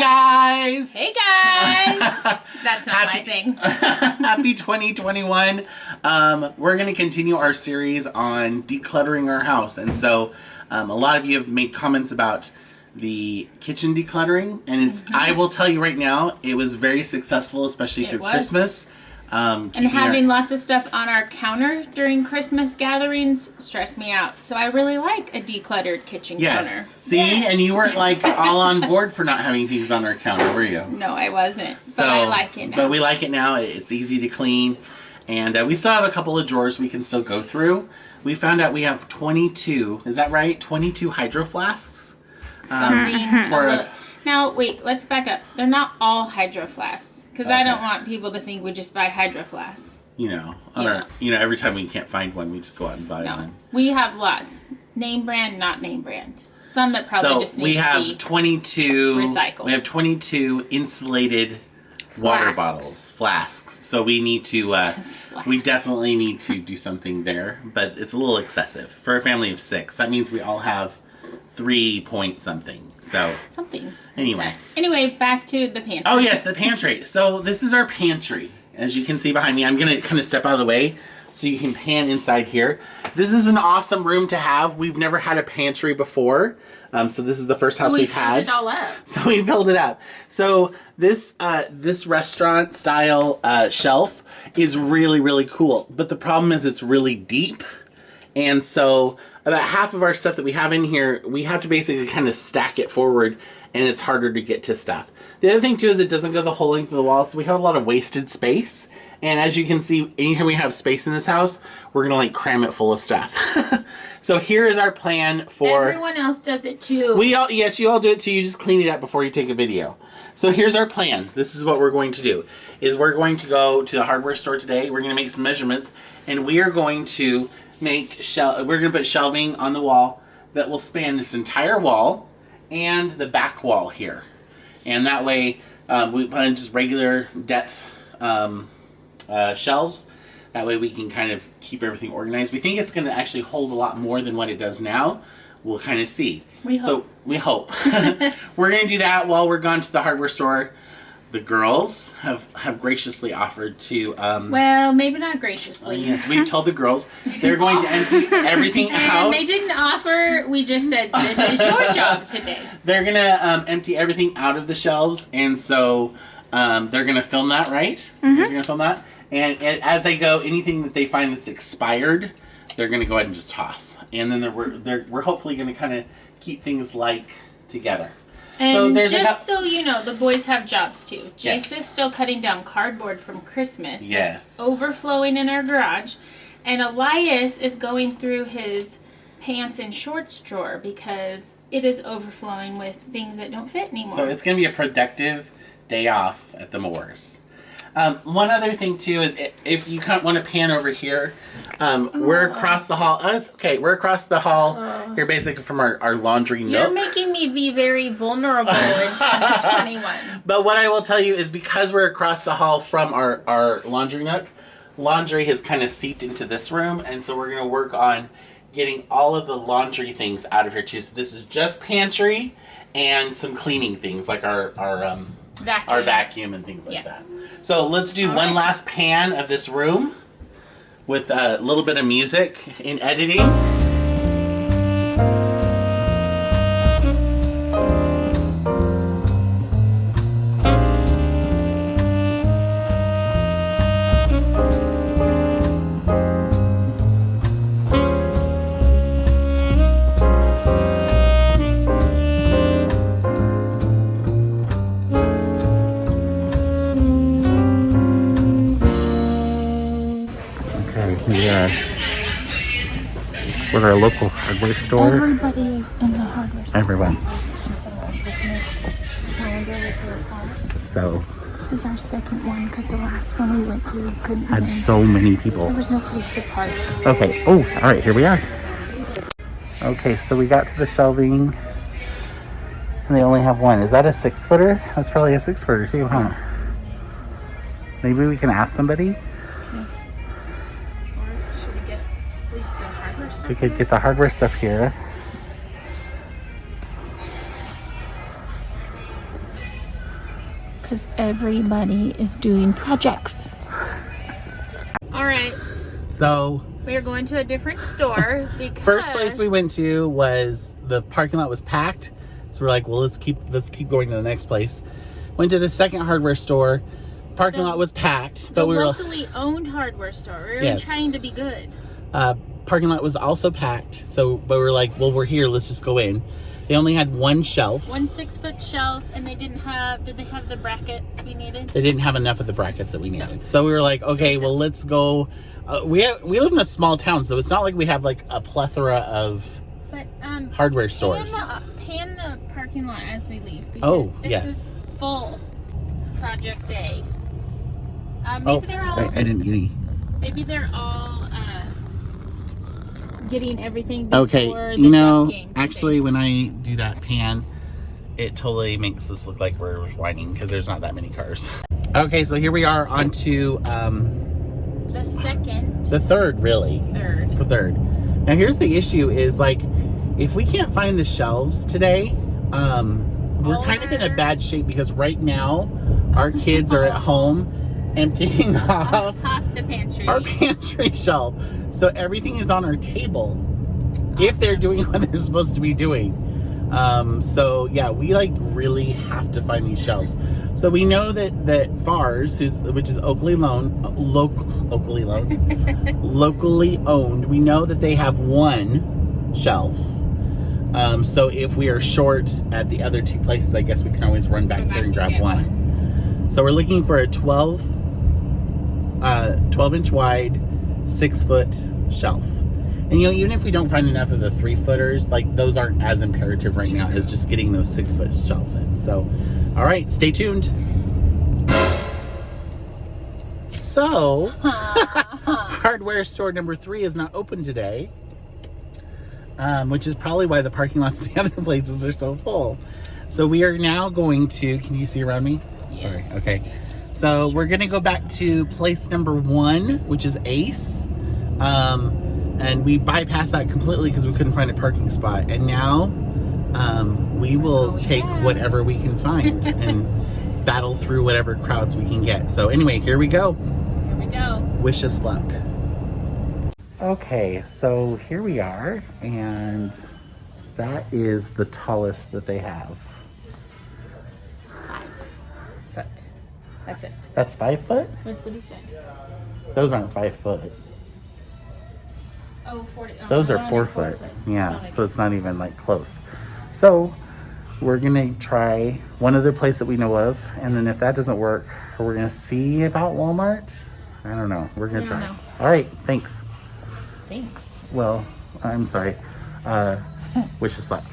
guys! Hey guys! That's not my thing. Happy 2021. We're going to continue our series on decluttering our house. And so a lot of you have made comments about the kitchen decluttering. And it's I will tell you right now, it was very successful, especially through Christmas. And having lots of stuff on our counter during Christmas gatherings stressed me out. So I really like a decluttered kitchen counter. See? Yes. And you weren't like all on board for not having things on our counter, were you? No, I wasn't. But I like it now. But we like it now. It's easy to clean. And we still have a couple of drawers we can still go through. We found out we have 22, is that right? 22 hydro flasks. Now, wait, let's back up. They're not all hydro flasks. Because I don't want people to think we just buy hydro flasks. Every time we can't find one, we just go out and buy one. We have lots. Name brand, not name brand. Some that probably just need to be 22 recycled. We have 22 insulated water bottles, flasks. So we need to, we definitely need to do something there. But it's a little excessive. For a family of 6, that means we all have 3 point something. So Anyway, back to the pantry. Oh yes, the pantry. So this is our pantry. As you can see behind me, I'm going to kind of step out of the way so you can pan inside here. This is an awesome room to have. We've never had a pantry before. So this is the first house we've had. We filled it all up. So we filled it up. So this restaurant style shelf is really, really cool. But the problem is it's really deep. And so about half of our stuff that we have in here, we have to basically kind of stack it forward, and it's harder to get to stuff. The other thing too is it doesn't go the whole length of the wall, so we have a lot of wasted space. And as you can see, anytime we have space in this house, we're gonna like cram it full of stuff. So here is our plan for... Everyone else does it too. Yes, you all do it too. You just clean it up before you take a video. So here's our plan. This is what we're going to do. We're going to go to the hardware store today. We're gonna make some measurements, and we are going to we're going to put shelving on the wall that will span this entire wall and the back wall here. And that way we put in just regular depth shelves. That way we can kind of keep everything organized. We think it's going to actually hold a lot more than what it does now. We'll kind of see. We hope. So we hope. We're going to do that while we're gone to the hardware store. The girls have graciously offered to... well, maybe not graciously. Yes, we've told the girls they're going to empty everything out. And they didn't offer. We just said, this is your job today. They're going to empty everything out of the shelves. And so they're going to film that, right? Mm-hmm. They're going to film that. And as they go, anything that they find that's expired, they're going to go ahead and just toss. And then we're hopefully going to kind of keep things together. And so so you know, the boys have jobs too. Jace is still cutting down cardboard from Christmas. That's overflowing in our garage. And Elias is going through his pants and shorts drawer because it is overflowing with things that don't fit anymore. So it's going to be a productive day off at the Moors. One other thing too is if you want to pan over here, we're across the hall. Oh, it's okay. We're across the hall here, basically from our laundry nook. You're making me be very vulnerable in 2021. But what I will tell you is because we're across the hall from our laundry nook, laundry has kind of seeped into this room, and so we're going to work on getting all of the laundry things out of here too. So this is just pantry and some cleaning things like our vacuum and things like that. So let's do one last pan of this room with a little bit of music in editing. With our local hardware store. Everybody is in the hardware store. Everyone. Christmas calendar was here for us. So this is our second one because the last one we went to couldn't had so many people. There was no place to park. Okay. Oh, all right. Here we are. Okay, so we got to the shelving, and they only have one. Is that a 6-footer? That's probably a 6-footer too, huh? Maybe we can ask somebody. We could get the hardware stuff here. because everybody is doing projects. All right. So we are going to a different store because first place we went to was the parking lot was packed. So we're like, well, let's keep going to the next place. Went to the second hardware store. Parking lot was packed, but we were locally owned hardware store. We were trying to be good. Parking lot was also packed. So, but we were like, well, we're here. Let's just go in. They only had one shelf. 1 6-foot shelf, and they didn't have. Did they have the brackets we needed? They didn't have enough of the brackets that we needed. So we were like, okay, well, let's go. We live in a small town, so it's not like we have like a plethora of hardware stores. Pan the parking lot as we leave. Oh, this is full project day. Maybe they're all. I didn't get any. Maybe they're all getting everything before the game actually, when I do that pan, it totally makes this look like we're whining because there's not that many cars. Okay, so here we are on to the third, really. Third. Now here's the issue is like, if we can't find the shelves today, we're kind of in a bad shape because right now our kids are at home emptying off half the pantry. Our pantry shelf. So everything is on our table if they're doing what they're supposed to be doing. So yeah, we like really have to find these shelves. So we know that Fars, which is locally owned, we know that they have one shelf. So if we are short at the other two places, I guess we can always run back there and grab one. So we're looking for a 12-inch wide, 6-foot shelf. And even if we don't find enough of the 3-footers, like those aren't as imperative right now as just getting those 6-foot shelves in. So, all right, stay tuned. So, hardware store number 3 is not open today, which is probably why the parking lots of the other places are so full. So we are now going to, can you see around me? Yes. Sorry, okay. So we're gonna go back to place number 1, which is Ace. And we bypassed that completely because we couldn't find a parking spot. And now we will take whatever we can find and battle through whatever crowds we can get. So anyway, here we go. Here we go. Wish us luck. Okay, so here we are, and that is the tallest that they have. 5 foot. That's it. That's 5 foot? What did he say? Those aren't 5 foot. Oh, 40. Oh, those are 4 foot. Yeah, so it's not even like close. So we're gonna try one other place that we know of, and then if that doesn't work, we're gonna see about Walmart. I don't know. We're gonna try. All right, thanks. Thanks. Well, I'm sorry. Wish us luck.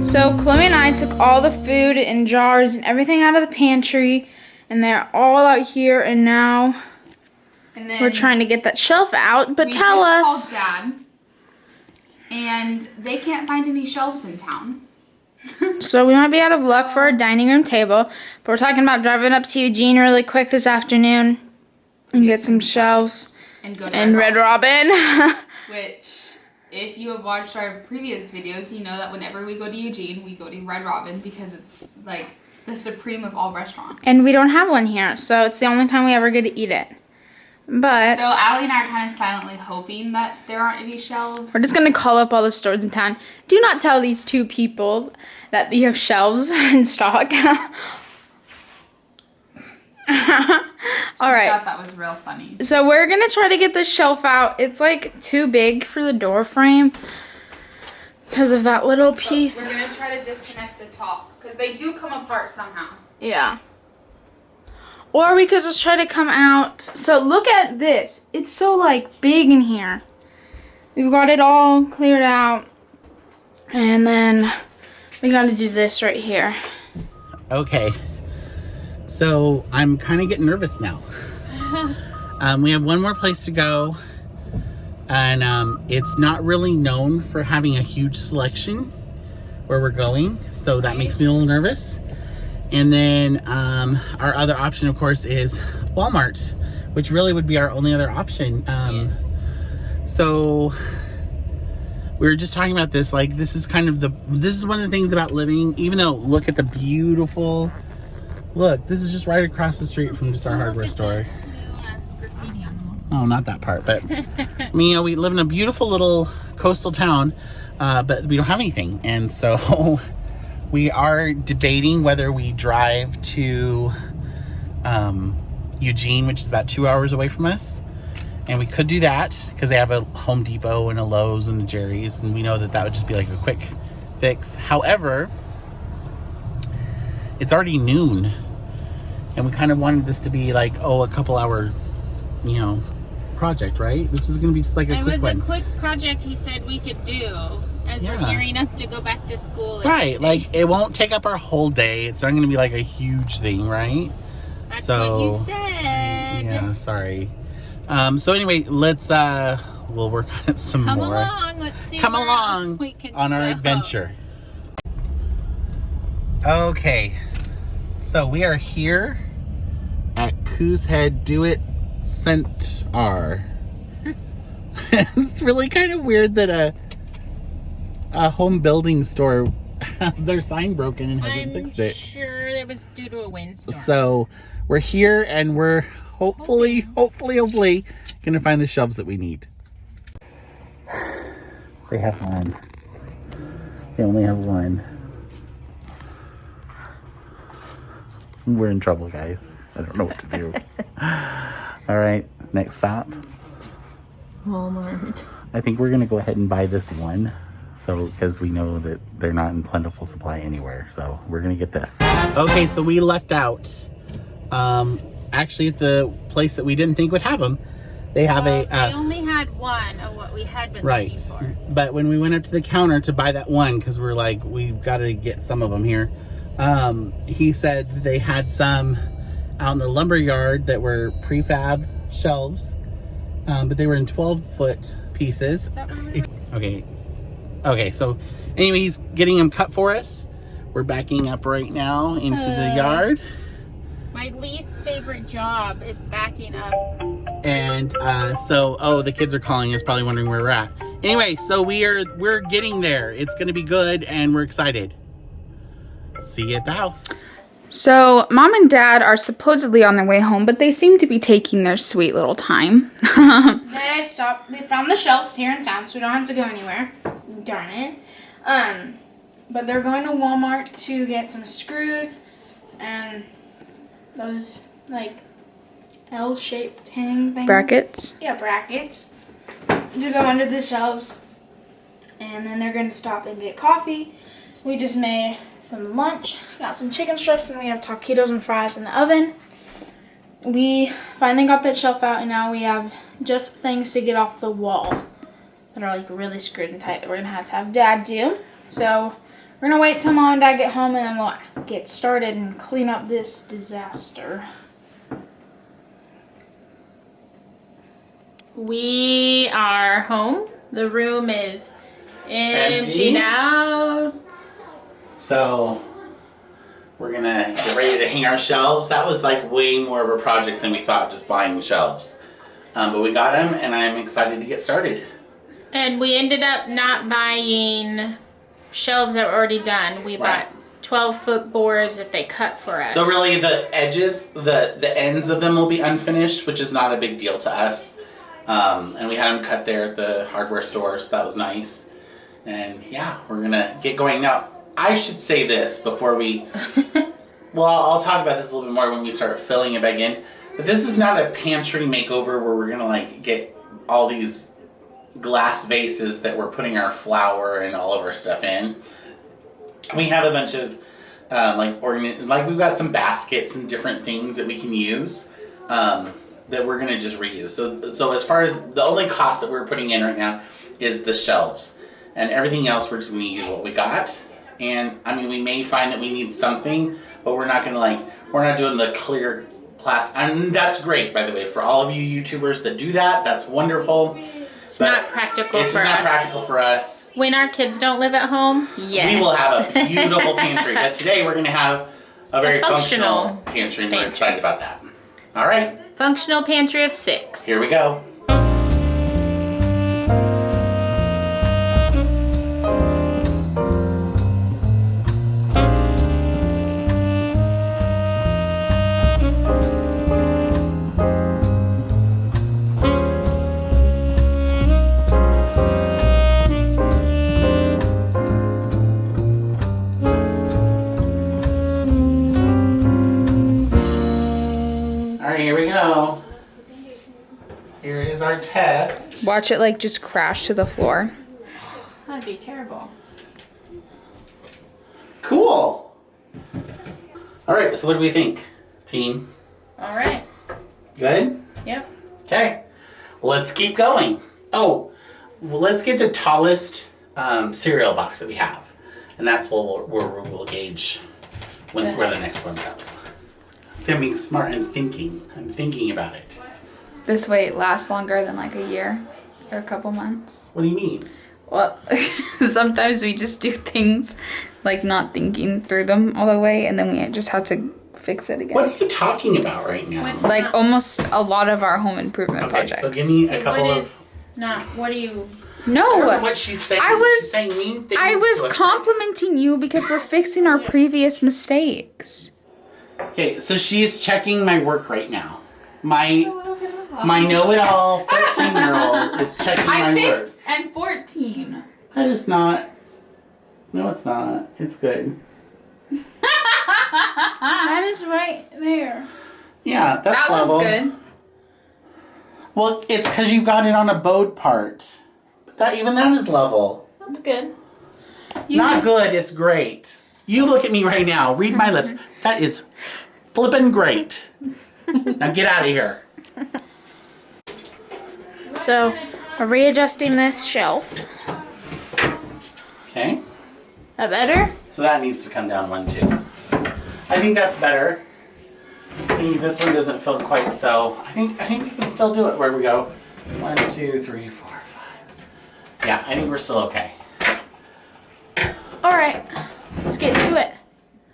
So Chloe and I took all the food and jars and everything out of the pantry, and they're all out here, and now we're trying to get that shelf out. But tell us. Called Dad, and they can't find any shelves in town. So we might be out of luck for our dining room table, but we're talking about driving up to Eugene really quick this afternoon and get some shelves and go to Red Robin. Which, if you have watched our previous videos, you know that whenever we go to Eugene, we go to Red Robin because it's like the supreme of all restaurants. And we don't have one here, so it's the only time we ever get to eat it. But so Allie and I are kind of silently hoping that there aren't any shelves. We're just going to call up all the stores in town. Do not tell these two people that we have shelves in stock. All right. I thought that was real funny. So we're going to try to get this shelf out. It's like too big for the door frame. because of that little piece. We're gonna try to disconnect the top because they do come apart somehow. Yeah. Or we could just try to come out. So look at this. It's so like big in here. We've got it all cleared out. And then we got to do this right here. Okay. So I'm kind of getting nervous now. We have one more place to go. And it's not really known for having a huge selection where we're going. So that makes me a little nervous. And then our other option, of course, is Walmart, which really would be our only other option. Yes. So we were just talking about this. Like, this is kind of this is one of the things about living, even though, look at the beautiful, look, this is just right across the street from just our hardware store. Oh, not that part, but I mean, you know, we live in a beautiful little coastal town, but we don't have anything. And so we are debating whether we drive to Eugene, which is about 2 hours away from us. And we could do that because they have a Home Depot and a Lowe's and a Jerry's. And we know that that would just be like a quick fix. However, it's already noon. And we kind of wanted this to be like, a couple hour, you know, project, right? This was going to be just like a quick one. It was a quick project he said we could do as we're gearing up to go back to school. Right, like it won't take up our whole day. It's not going to be like a huge thing, right? That's what you said. Yeah, sorry. So anyway, let's we'll work on it some more. Come along, let's see. Come where along else we can on our go. adventure. Okay, so we are here at Coos Head Do It Center. It's really kind of weird that a home building store has their sign broken and hasn't fixed it. I'm sure it was due to a windstorm. So we're here and we're hopefully gonna find the shelves that we need. They have one. They only have one. We're in trouble, guys. I don't know what to do. All right, next stop. Walmart. I think we're gonna go ahead and buy this one. So, because we know that they're not in plentiful supply anywhere. So we're gonna get this. Okay, so we lucked out. Actually at the place that we didn't think would have them. They have they only had one of what we had been looking for. But when we went up to the counter to buy that one, because we're like, we've got to get some of them here. He said they had some out in the lumber yard that were prefab shelves, but they were in 12-foot pieces. Is that what we were? Okay, so anyway, he's getting them cut for us. We're backing up right now into the yard. My least favorite job is backing up. And the kids are calling us, probably wondering where we're at. Anyway, so we're getting there. It's gonna be good and we're excited. See you at the house. So Mom and Dad are supposedly on their way home, but they seem to be taking their sweet little time. They found the shelves here in town, so we don't have to go anywhere. Darn it. But they're going to Walmart to get some screws and those like L-shaped hang things. Brackets? Yeah, brackets. To go under the shelves. And then they're going to stop and get coffee. We just made some lunch. Got some chicken strips and we have taquitos and fries in the oven. We finally got that shelf out and now we have just things to get off the wall that are like really screwed and tight that we're going to have Dad do. So we're going to wait till Mom and Dad get home and then we'll get started and clean up this disaster. We are home. The room is emptied out. So we're gonna get ready to hang our shelves. That was like way more of a project than we thought, just buying the shelves. But we got them and I'm excited to get started. And we ended up not buying shelves that were already done. We bought 12-foot boards that they cut for us. So really the edges, the ends of them will be unfinished, which is not a big deal to us. And we had them cut there at the hardware store, so that was nice. And yeah, we're gonna get going. Now, I should say this before we, well, I'll talk about this a little bit more when we start filling it back in. But this is not a pantry makeover where we're gonna like get all these glass vases that we're putting our flour and all of our stuff in. We have a bunch of we've got some baskets and different things that we can use that we're gonna just reuse. So as far as the only cost that we're putting in right now is the shelves, and everything else we're just gonna use what we got. And I mean, we may find that we need something, but we're not doing the clear plastic. And that's great, by the way, for all of you YouTubers that do that. That's wonderful. It's not practical for us. It's not practical for us. When our kids don't live at home, yes. We will have a beautiful pantry. But today we're going to have a very functional pantry, and we're excited about that. All right. Functional pantry of 6. Here we go. Here we go. Here is our test. Watch it like just crash to the floor. That'd be terrible. Cool. All right, so what do we think, team? All right. Good? Yep. Okay. Let's keep going. Oh, well, let's get the tallest cereal box that we have. And that's where we'll gauge where the next one goes. See, I'm being smart and thinking. I'm thinking about it. This way it lasts longer than like a year or a couple months. What do you mean? Well, sometimes we just do things like not thinking through them all the way, and then we just have to fix it again. What are you talking about right now? Like almost a lot of our home improvement projects. So give me a couple What of... is not, what do you... No, I don't know what she's saying. She's saying mean things I to was us. complimenting you because we're fixing our previous mistakes. Okay, so she's checking my work right now. My know-it-all 13-year-old is checking my work. And 14. That is not. No, it's not. It's good. That is right there. Yeah, that's level. That one's good. Well, it's because you got it on a bowed part. But even that is level. That's good. Not good, it's great. You look at me right now. Read my lips. That is flippin' great. Now get out of here. So, we're readjusting this shelf. Okay. That better? So that needs to come down one, too. I think that's better. I think this one doesn't feel quite so. I think we can still do it. Where we go? 1, 2, 3, 4, 5. Yeah, I think we're still okay. All right, let's get to it.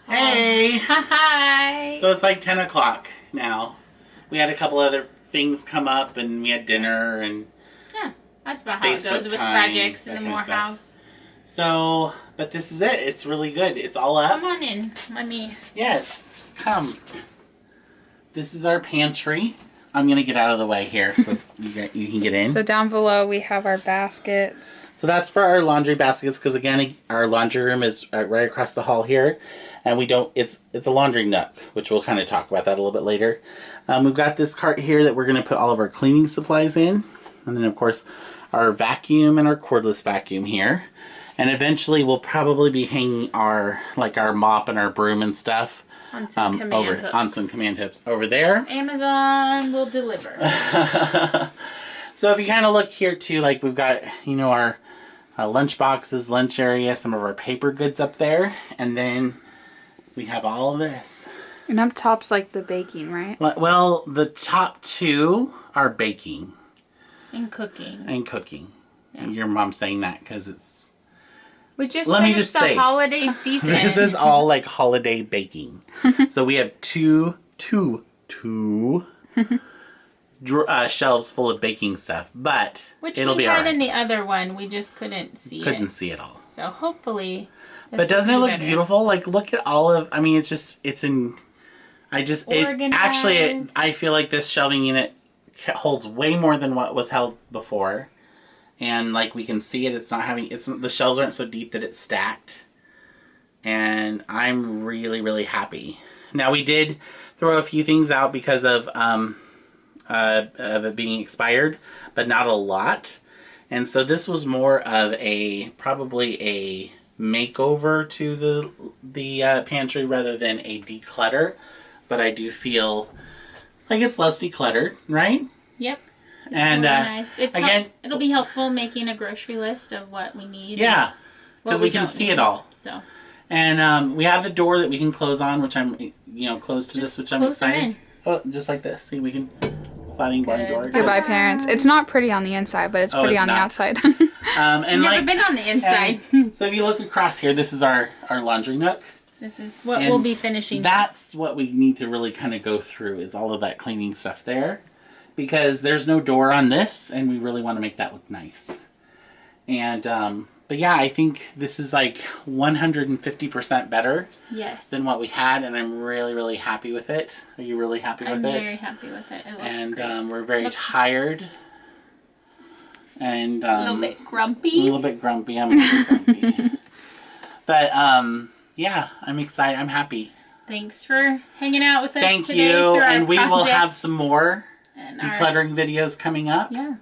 Hey! Hi! So it's like 10 o'clock now. We had a couple other things come up, and we had dinner, and Yeah, that's about how it Facebook goes with time, projects in that the kind of stuff. Morehouse. so, but this is it. It's really good. It's all up. Come on in, let me... Yes, come. This is our pantry. I'm going to get out of the way here so you can get in. So down below we have our baskets. So that's for our laundry baskets, because again, our laundry room is right across the hall here, and we don't. It's a laundry nook, which we'll kind of talk about that a little bit later. We've got this cart here that we're going to put all of our cleaning supplies in, and then of course our vacuum and our cordless vacuum here, and eventually we'll probably be hanging our mop and our broom and stuff on some command hooks. On some command hooks over there. Amazon will deliver. So if you kind of look here too, like we've got, our lunch boxes, lunch area, some of our paper goods up there, and then we have all of this. And up top's like the baking, right? Well, the top two are baking. And cooking. Yeah. Your mom's saying that because it's... We just finished the holiday season. This is all like holiday baking. So we have two shelves full of baking stuff, but it'll be alright. Which we had in the other one, we just couldn't see it all. So hopefully... But doesn't it look beautiful? Like, look at all of... I mean, I feel like this shelving unit holds way more than what was held before. And like we can see it, the shelves aren't so deep that it's stacked. And I'm really, really happy. Now we did throw a few things out because of it being expired, but not a lot. And so this was more of probably a makeover to the pantry rather than a declutter. But I do feel like it's less decluttered, right? Yep. And nice. It'll be helpful making a grocery list of what we need. Yeah, because we can see it all. So. And we have the door that we can close on, which I'm, close to this, which I'm excited. Oh, just like this. See, we can sliding barn door. Goodbye, parents. It's not pretty on the inside, but it's pretty on the outside. And never been on the inside. So if you look across here, this is our laundry nook. This is what we'll be finishing. That's what we need to really kind of go through, is all of that cleaning stuff there. Because there's no door on this, and we really want to make that look nice. And, but yeah, I think this is like 150% better than what we had, and I'm really, really happy with it. Are you really happy with it? I'm very happy with it. It looks great. We're very tired. And a little bit grumpy. A little bit grumpy. I'm a little grumpy. But, yeah, I'm excited. I'm happy. Thanks for hanging out with us today. Thank you. And we will have some more decluttering videos coming up. Yeah.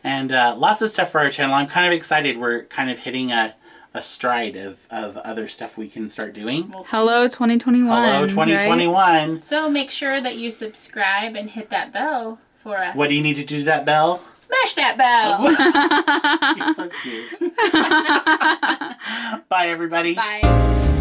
And lots of stuff for our channel. I'm kind of excited. We're kind of hitting a stride of other stuff we can start doing. Hello 2021. Hello 2021. Right? So make sure that you subscribe and hit that bell for us. What do you need to do to that bell? Smash that bell. You're so cute. Bye, everybody. Bye.